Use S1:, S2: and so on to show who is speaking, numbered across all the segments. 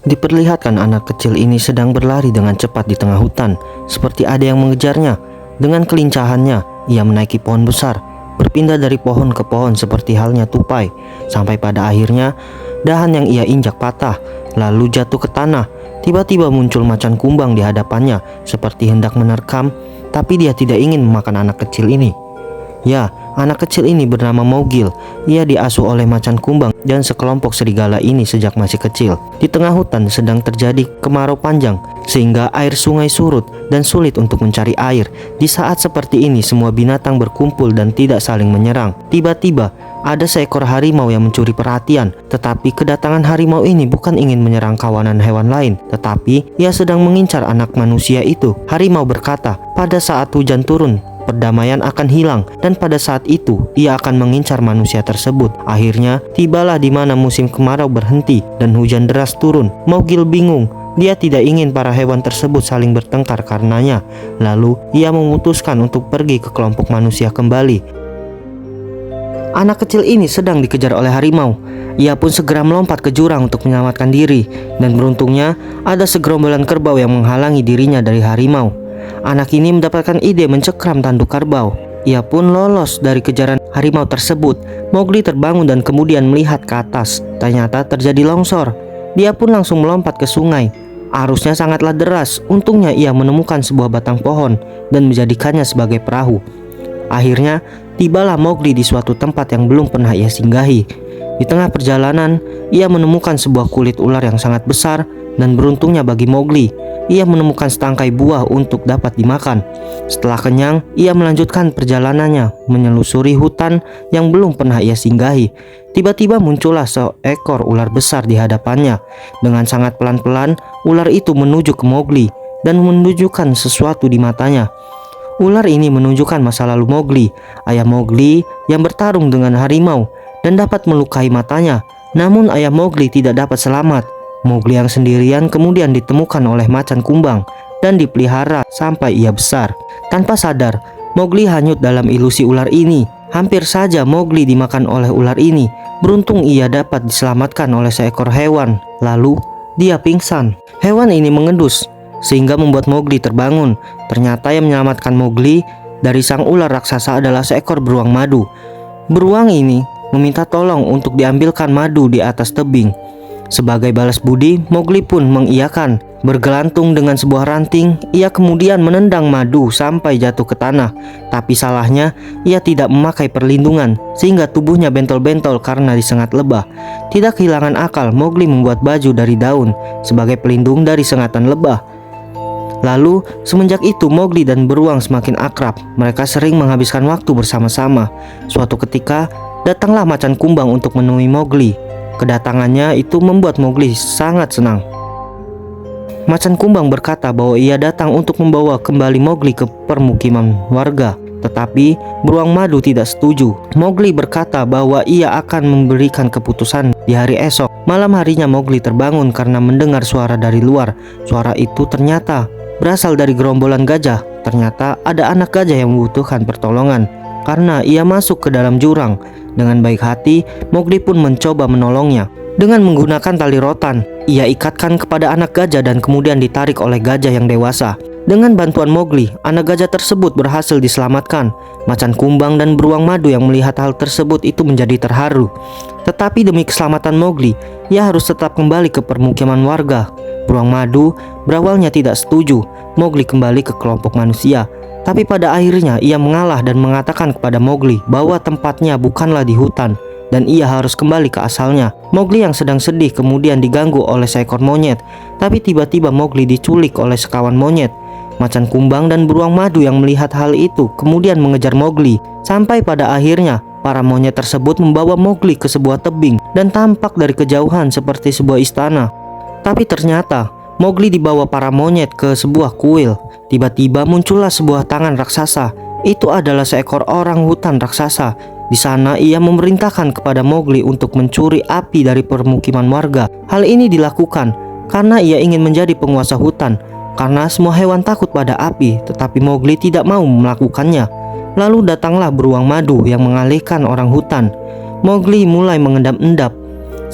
S1: Diperlihatkan anak kecil ini sedang berlari dengan cepat di tengah hutan, seperti ada yang mengejarnya. Dengan kelincahannya, ia menaiki pohon besar, berpindah dari pohon ke pohon seperti halnya tupai, sampai pada akhirnya dahan yang ia injak patah, lalu jatuh ke tanah. Tiba-tiba muncul macan kumbang di hadapannya, seperti hendak menerkam, tapi dia tidak ingin memakan anak kecil ini. Ya, anak kecil ini bernama Maugil. Ia diasuh oleh macan kumbang dan sekelompok serigala ini sejak masih kecil. Di tengah hutan sedang terjadi kemarau panjang, sehingga air sungai surut dan sulit untuk mencari air. Di saat seperti ini semua binatang berkumpul dan tidak saling menyerang. Tiba-tiba ada seekor harimau yang mencuri perhatian. Tetapi kedatangan harimau ini bukan ingin menyerang kawanan hewan lain, tetapi ia sedang mengincar anak manusia itu. Harimau berkata, pada saat hujan turun, perdamaian akan hilang, dan pada saat itu ia akan mengincar manusia tersebut. Akhirnya tibalah di mana musim kemarau berhenti dan hujan deras turun. Maugil bingung. Dia tidak ingin para hewan tersebut saling bertengkar karenanya. Lalu ia memutuskan untuk pergi ke kelompok manusia kembali. Anak kecil ini sedang dikejar oleh harimau. Ia pun segera melompat ke jurang untuk menyelamatkan diri, dan beruntungnya ada segerombolan kerbau yang menghalangi dirinya dari harimau. Anak ini mendapatkan ide mencekram tanduk kerbau. Ia pun lolos dari kejaran harimau tersebut. Mowgli terbangun dan kemudian melihat ke atas. Ternyata terjadi longsor. Dia pun langsung melompat ke sungai. Arusnya sangatlah deras. Untungnya ia menemukan sebuah batang pohon dan menjadikannya sebagai perahu. Akhirnya tibalah Mowgli di suatu tempat yang belum pernah ia singgahi. Di tengah perjalanan, ia menemukan sebuah kulit ular yang sangat besar, dan beruntungnya bagi Mowgli, ia menemukan setangkai buah untuk dapat dimakan. Setelah kenyang, ia melanjutkan perjalanannya menyelusuri hutan yang belum pernah ia singgahi. Tiba-tiba muncullah seekor ular besar di hadapannya. Dengan sangat pelan-pelan, ular itu menuju ke Mowgli dan menunjukkan sesuatu di matanya. Ular ini menunjukkan masa lalu Mowgli, ayah Mowgli yang bertarung dengan harimau dan dapat melukai matanya. Namun ayah Mowgli tidak dapat selamat. Mowgli yang sendirian kemudian ditemukan oleh macan kumbang dan dipelihara sampai ia besar. Tanpa sadar, Mowgli hanyut dalam ilusi ular ini. Hampir saja Mowgli dimakan oleh ular ini. Beruntung ia dapat diselamatkan oleh seekor hewan. Lalu dia pingsan. Hewan ini mengendus sehingga membuat Mowgli terbangun. Ternyata yang menyelamatkan Mowgli dari sang ular raksasa adalah seekor beruang madu. Beruang ini meminta tolong untuk diambilkan madu di atas tebing. Sebagai balas budi, Mowgli pun mengiyakan. Bergelantung dengan sebuah ranting, ia kemudian menendang madu sampai jatuh ke tanah. Tapi salahnya, ia tidak memakai perlindungan, sehingga tubuhnya bentol-bentol karena disengat lebah. Tidak kehilangan akal, Mowgli membuat baju dari daun sebagai pelindung dari sengatan lebah. Lalu, semenjak itu Mowgli dan beruang semakin akrab. Mereka sering menghabiskan waktu bersama-sama. Suatu ketika, datanglah macan kumbang untuk menemui Mowgli. Kedatangannya itu membuat Mowgli sangat senang. Macan kumbang berkata bahwa ia datang untuk membawa kembali Mowgli ke permukiman warga. Tetapi beruang madu tidak setuju. Mowgli berkata bahwa ia akan memberikan keputusan di hari esok. Malam harinya Mowgli terbangun karena mendengar suara dari luar. Suara itu ternyata berasal dari gerombolan gajah. Ternyata ada anak gajah yang membutuhkan pertolongan karena ia masuk ke dalam jurang. Dengan baik hati, Mowgli pun mencoba menolongnya. Dengan menggunakan tali rotan, ia ikatkan kepada anak gajah dan kemudian ditarik oleh gajah yang dewasa. Dengan bantuan Mowgli, anak gajah tersebut berhasil diselamatkan. Macan kumbang dan beruang madu yang melihat hal tersebut itu menjadi terharu. Tetapi demi keselamatan Mowgli, ia harus tetap kembali ke permukiman warga. Beruang madu berawalnya tidak setuju Mowgli kembali ke kelompok manusia. Tapi pada akhirnya ia mengalah dan mengatakan kepada Mowgli bahwa tempatnya bukanlah di hutan dan ia harus kembali ke asalnya. Mowgli yang sedang sedih kemudian diganggu oleh seekor monyet. Tapi tiba-tiba Mowgli diculik oleh sekawan monyet. Macan kumbang dan beruang madu yang melihat hal itu kemudian mengejar Mowgli. Sampai pada akhirnya para monyet tersebut membawa Mowgli ke sebuah tebing dan tampak dari kejauhan seperti sebuah istana. Tapi ternyata Mowgli dibawa para monyet ke sebuah kuil. Tiba-tiba muncullah sebuah tangan raksasa. Itu adalah seekor orang hutan raksasa. Di sana ia memerintahkan kepada Mowgli untuk mencuri api dari permukiman warga. Hal ini dilakukan karena ia ingin menjadi penguasa hutan. Karena semua hewan takut pada api, tetapi Mowgli tidak mau melakukannya. Lalu datanglah beruang madu yang mengalihkan orang hutan. Mowgli mulai mengendap-endap.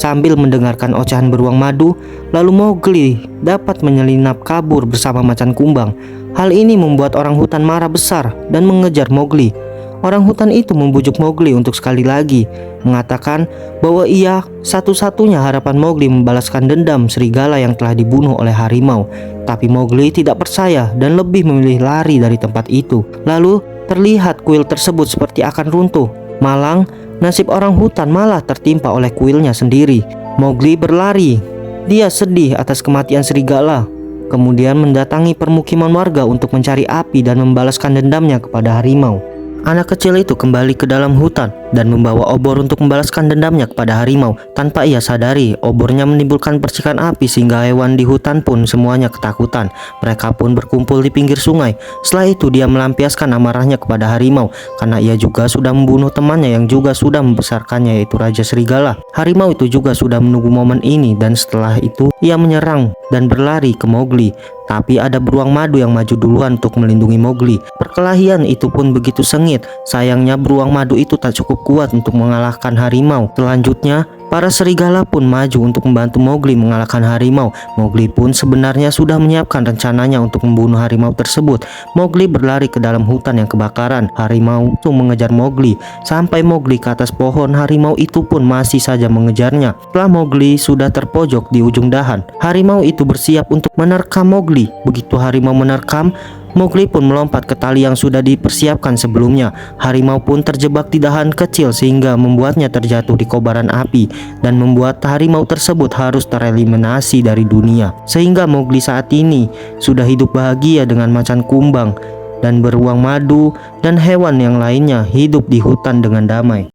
S1: sambil mendengarkan ocehan beruang madu. Lalu Mowgli dapat menyelinap kabur bersama macan kumbang. Hal ini membuat orang hutan marah besar dan mengejar Mowgli. Orang hutan itu membujuk Mowgli untuk sekali lagi, mengatakan bahwa ia satu-satunya harapan Mowgli membalaskan dendam serigala yang telah dibunuh oleh harimau. Tapi Mowgli tidak percaya dan lebih memilih lari dari tempat itu. Lalu terlihat kuil tersebut seperti akan runtuh. Malang, nasib orang hutan malah tertimpa oleh kuilnya sendiri. Mowgli berlari. Dia sedih atas kematian serigala. Kemudian mendatangi permukiman warga untuk mencari api dan membalaskan dendamnya kepada harimau. Anak kecil itu kembali ke dalam hutan dan membawa obor untuk membalaskan dendamnya kepada harimau. Tanpa ia sadari, obornya menimbulkan percikan api sehingga hewan di hutan pun semuanya ketakutan. Mereka pun berkumpul di pinggir sungai. Setelah itu dia melampiaskan amarahnya kepada harimau karena ia juga sudah membunuh temannya yang juga sudah membesarkannya, yaitu Raja Serigala. Harimau itu juga sudah menunggu momen ini dan setelah itu ia menyerang dan berlari ke Mowgli. Tapi ada beruang madu yang maju duluan untuk melindungi Mowgli. Perkelahian itu pun begitu sengit. Sayangnya beruang madu itu tak cukup kuat untuk mengalahkan harimau. Selanjutnya, para serigala pun maju untuk membantu Mowgli mengalahkan harimau. Mowgli pun sebenarnya sudah menyiapkan rencananya untuk membunuh harimau tersebut. Mowgli berlari ke dalam hutan yang kebakaran. Harimau itu mengejar Mowgli. Sampai Mowgli ke atas pohon, harimau itu pun masih saja mengejarnya. Setelah Mowgli sudah terpojok di ujung dahan, harimau itu bersiap untuk menerkam Mowgli. Begitu harimau menerkam, Mowgli pun melompat ke tali yang sudah dipersiapkan sebelumnya. Harimau pun terjebak di dahan kecil sehingga membuatnya terjatuh di kobaran api dan membuat harimau tersebut harus tereliminasi dari dunia. Sehingga Mowgli saat ini sudah hidup bahagia dengan macan kumbang dan beruang madu dan hewan yang lainnya, hidup di hutan dengan damai.